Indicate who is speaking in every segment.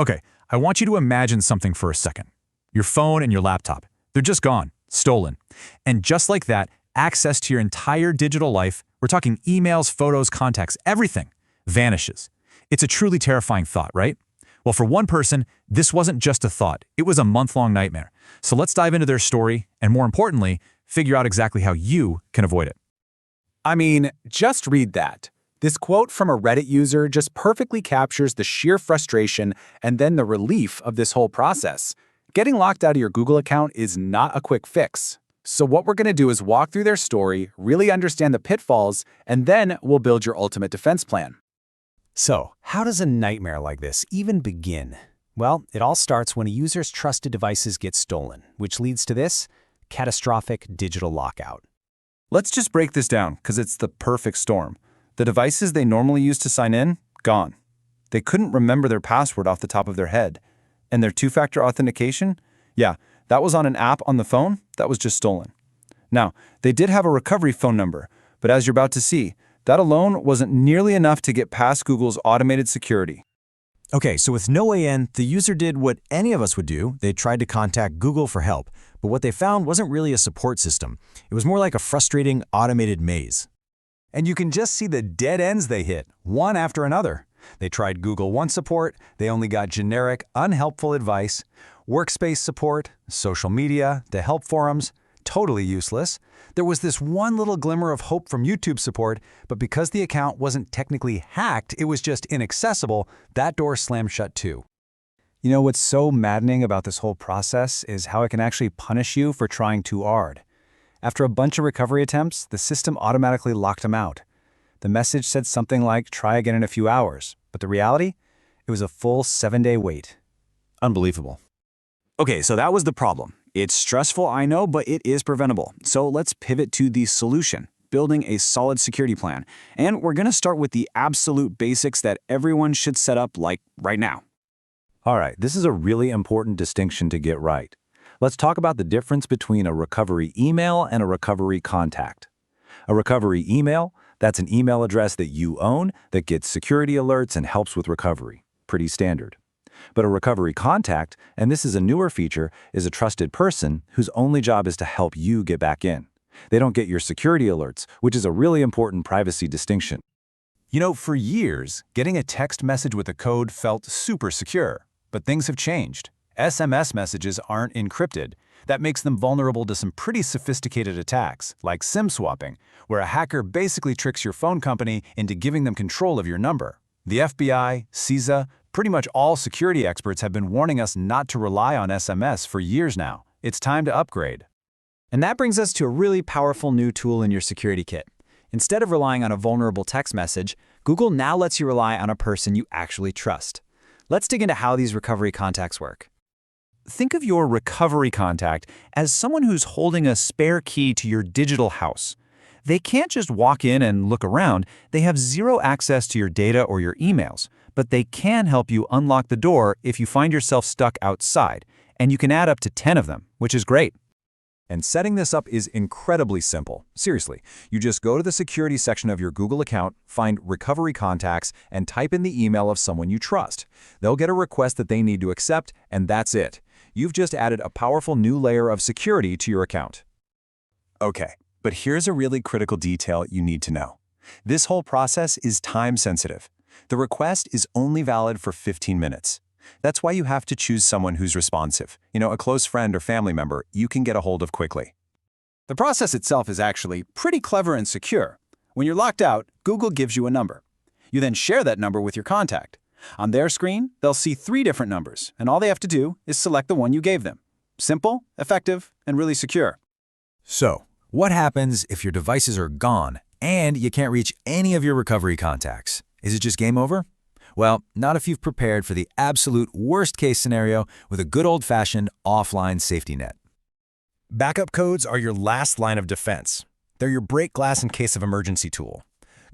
Speaker 1: Okay, I want you to imagine something for a second. Your phone and your laptop, they're just gone, stolen. And just like that, access to your entire digital life, we're talking emails, photos, contacts, everything, vanishes. It's a truly terrifying thought, right? Well, for one person, this wasn't just a thought, it was a month-long nightmare. So let's dive into their story, and more importantly, figure out exactly how you can avoid it.
Speaker 2: I mean, just read that. This quote from a Reddit user just perfectly captures the sheer frustration and then the relief of this whole process. Getting locked out of your Google account is not a quick fix. So what we're going to do is walk through their story, really understand the pitfalls, and then we'll build your ultimate defense plan.
Speaker 3: So, how does a nightmare like this even begin? Well, it all starts when a user's trusted devices get stolen, which leads to this catastrophic digital lockout.
Speaker 4: Let's just break this down because it's the perfect storm. The devices they normally use to sign in, gone. They couldn't remember their password off the top of their head. And their two-factor authentication? Yeah, that was on an app on the phone that was just stolen. Now, they did have a recovery phone number, but as you're about to see, that alone wasn't nearly enough to get past Google's automated security.
Speaker 3: Okay, so with no way in, the user did what any of us would do. They tried to contact Google for help, but what they found wasn't really a support system. It was more like a frustrating automated maze. And you can just see the dead ends they hit, one after another. They tried Google One support, they only got generic, unhelpful advice, workspace support, social media, the help forums, totally useless. There was this one little glimmer of hope from YouTube support, but because the account wasn't technically hacked, it was just inaccessible, that door slammed shut too.
Speaker 2: You know what's so maddening about this whole process is how it can actually punish you for trying too hard. After a bunch of recovery attempts, the system automatically locked them out. The message said something like, try again in a few hours, but the reality? It was a full 7-day wait.
Speaker 1: Unbelievable. Okay, so that was the problem. It's stressful, I know, but it is preventable. So let's pivot to the solution, building a solid security plan. And we're going to start with the absolute basics that everyone should set up like right now.
Speaker 4: All right, this is a really important distinction to get right. Let's talk about the difference between a recovery email and a recovery contact. A recovery email, that's an email address that you own that gets security alerts and helps with recovery. Pretty standard. But a recovery contact, and this is a newer feature, is a trusted person whose only job is to help you get back in. They don't get your security alerts, which is a really important privacy distinction.
Speaker 3: You know, for years, getting a text message with a code felt super secure, but things have changed. SMS messages aren't encrypted. That makes them vulnerable to some pretty sophisticated attacks, like SIM swapping, where a hacker basically tricks your phone company into giving them control of your number. The FBI, CISA, pretty much all security experts have been warning us not to rely on SMS for years now. It's time to upgrade.
Speaker 5: And that brings us to a really powerful new tool in your security kit. Instead of relying on a vulnerable text message, Google now lets you rely on a person you actually trust. Let's dig into how these recovery contacts work.
Speaker 1: Think of your recovery contact as someone who's holding a spare key to your digital house. They can't just walk in and look around. They have zero access to your data or your emails, but they can help you unlock the door if you find yourself stuck outside, and you can add up to 10 of them, which is great.
Speaker 3: And setting this up is incredibly simple. Seriously, you just go to the security section of your Google account, find Recovery Contacts, and type in the email of someone you trust. They'll get a request that they need to accept, and that's it. You've just added a powerful new layer of security to your account.
Speaker 4: Okay, but here's a really critical detail you need to know. This whole process is time-sensitive. The request is only valid for 15 minutes. That's why you have to choose someone who's responsive. You know, a close friend or family member you can get a hold of quickly.
Speaker 2: The process itself is actually pretty clever and secure. When you're locked out, Google gives you a number. You then share that number with your contact. On their screen, they'll see 3 different numbers, and all they have to do is select the one you gave them. Simple, effective, and really secure.
Speaker 3: So, what happens if your devices are gone and you can't reach any of your recovery contacts? Is it just game over? Well, not if you've prepared for the absolute worst-case scenario with a good old-fashioned offline safety net. Backup codes are your last line of defense. They're your break glass in case of emergency tool.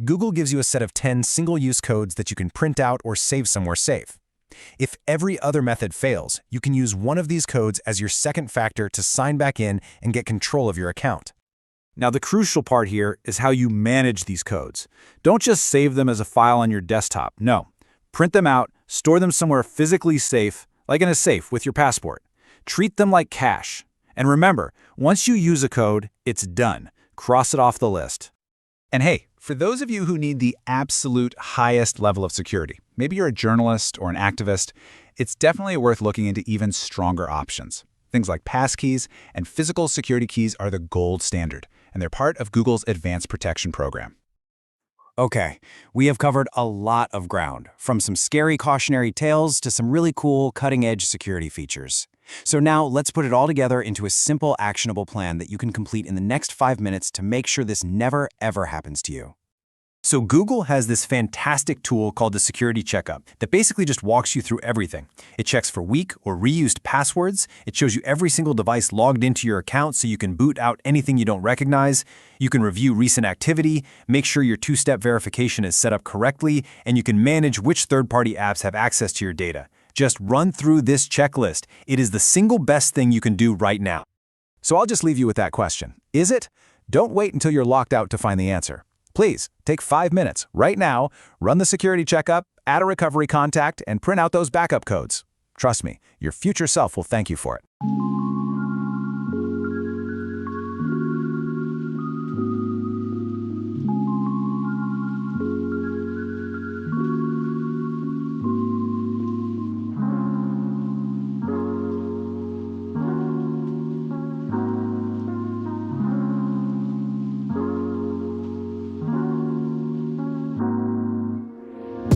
Speaker 3: Google gives you a set of 10 single-use codes that you can print out or save somewhere safe. If every other method fails, you can use one of these codes as your second factor to sign back in and get control of your account.
Speaker 2: Now, the crucial part here is how you manage these codes. Don't just save them as a file on your desktop. No. Print them out, Store them somewhere physically safe, like in a safe with your passport. Treat them like cash. And remember, once you use a code, it's done. Cross it off the list. And hey, for those of you who need the absolute highest level of security, maybe you're a journalist or an activist, it's definitely worth looking into even stronger options. Things like passkeys and physical security keys are the gold standard, and they're part of Google's Advanced Protection Program.
Speaker 3: Okay, we have covered a lot of ground, from some scary cautionary tales to some really cool cutting-edge security features. So now let's put it all together into a simple, actionable plan that you can complete in the next 5 minutes to make sure this never, ever happens to you. So Google has this fantastic tool called the Security Checkup that basically just walks you through everything. It checks for weak or reused passwords. It shows you every single device logged into your account so you can boot out anything you don't recognize. You can review recent activity, make sure your two-step verification is set up correctly, and you can manage which third-party apps have access to your data. Just run through this checklist. It is the single best thing you can do right now.
Speaker 2: So I'll just leave you with that question. Is it? Don't wait until you're locked out to find the answer. Please, take 5 minutes right now, run the security checkup, add a recovery contact, and print out those backup codes. Trust me, your future self will thank you for it.